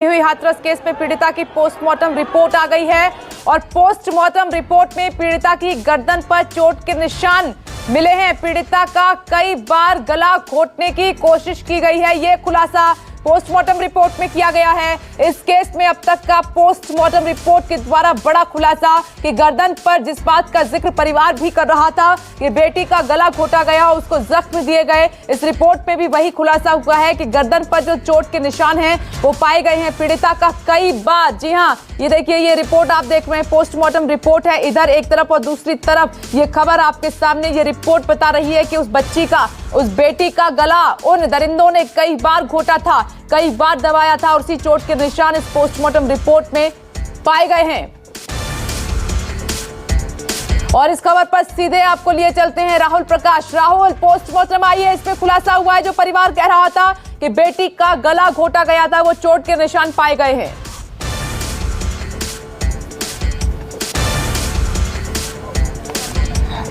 हुई हाथरस केस में पीड़िता की पोस्टमार्टम रिपोर्ट आ गई है और पोस्टमार्टम रिपोर्ट में पीड़िता की गर्दन पर चोट के निशान मिले हैं। पीड़िता का कई बार गला घोटने की कोशिश की गई है, ये खुलासा पोस्टमार्टम रिपोर्ट में किया गया है। इस केस में अब तक का पोस्टमार्टम रिपोर्ट के द्वारा बड़ा खुलासा कि गर्दन पर जिस बात का जिक्र परिवार भी कर रहा था कि बेटी का गला घोटा गया, उसको जख्म दिए गए, इस रिपोर्ट में भी वही खुलासा हुआ है कि गर्दन पर जो चोट के निशान हैं वो पाए गए हैं पीड़िता का कई बार। जी हाँ, ये देखिए, ये रिपोर्ट आप देख रहे हैं, पोस्टमार्टम रिपोर्ट है इधर एक तरफ और दूसरी तरफ ये खबर आपके सामने। ये रिपोर्ट बता रही है कि उस बच्ची का, उस बेटी का गला उन दरिंदों ने कई बार घोटा था, कई बार दबाया था और उसी चोट के निशान इस पोस्टमार्टम रिपोर्ट में पाए गए हैं। और इस खबर पर सीधे आपको लिए चलते हैं राहुल प्रकाश। राहुल, पोस्टमार्टम आई है, इसमें खुलासा हुआ है जो परिवार कह रहा था कि बेटी का गला घोटा गया था, वो चोट के निशान पाए गए हैं।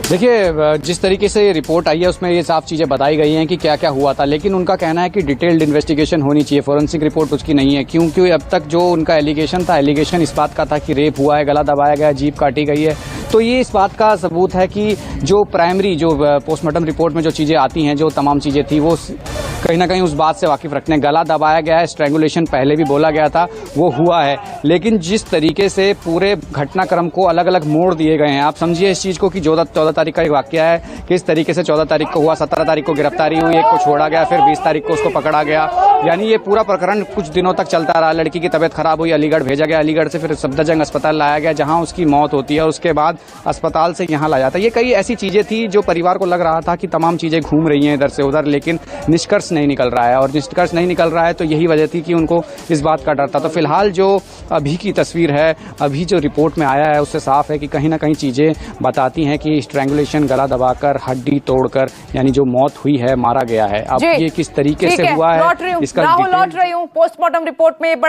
देखिए, जिस तरीके से रिपोर्ट आई है उसमें ये साफ चीज़ें बताई गई हैं कि क्या क्या हुआ था, लेकिन उनका कहना है कि डिटेल्ड इन्वेस्टिगेशन होनी चाहिए, फोरेंसिक रिपोर्ट उसकी नहीं है। क्योंकि अब तक जो उनका एलिगेशन था, एलिगेशन इस बात का था कि रेप हुआ है, गला दबाया गया, जीभ काटी गई है। तो ये इस बात का सबूत है कि जो प्राइमरी, जो पोस्टमार्टम रिपोर्ट में जो चीज़ें आती हैं, जो तमाम चीज़ें थी, वो कहीं ना कहीं उस बात से वाकिफ रखने। गला दबाया गया है, स्ट्रैंगुलेशन पहले भी बोला गया था, वो हुआ है, लेकिन जिस तरीके से पूरे घटनाक्रम को अलग अलग मोड़ दिए गए हैं, आप समझिए इस चीज़ को कि 14 तारीख का एक वाकया है, किस तरीके से 14 तारीख को हुआ, 17 तारीख को गिरफ्तारी हुई, एक को छोड़ा गया, फिर 20 तारीख को उसको पकड़ा गया। यानी ये पूरा प्रकरण कुछ दिनों तक चलता रहा। लड़की की तबीयत खराब हुई, अलीगढ़ भेजा गया, अलीगढ़ से फिर सफदरजंग अस्पताल लाया गया जहां उसकी मौत होती है, और उसके बाद अस्पताल से यहाँ लाया जाता है। ये कई ऐसी चीज़ें थी जो परिवार को लग रहा था कि तमाम चीज़ें घूम रही हैं इधर से उधर, लेकिन निष्कर्ष नहीं निकल रहा है। और निष्कर्ष नहीं निकल रहा है तो यही वजह थी कि उनको इस बात का डर था। तो फिलहाल जो अभी की तस्वीर है, अभी जो रिपोर्ट में आया है, उससे साफ है कि कहीं ना कहीं चीज़ें बताती हैं कि स्ट्रैंगुलेशन, गला दबाकर, हड्डी तोड़कर, यानी जो मौत हुई है, मारा गया है। अब ये किस तरीके से हुआ है, इसका राहुल लौट रही हूँ। पोस्टमार्टम रिपोर्ट में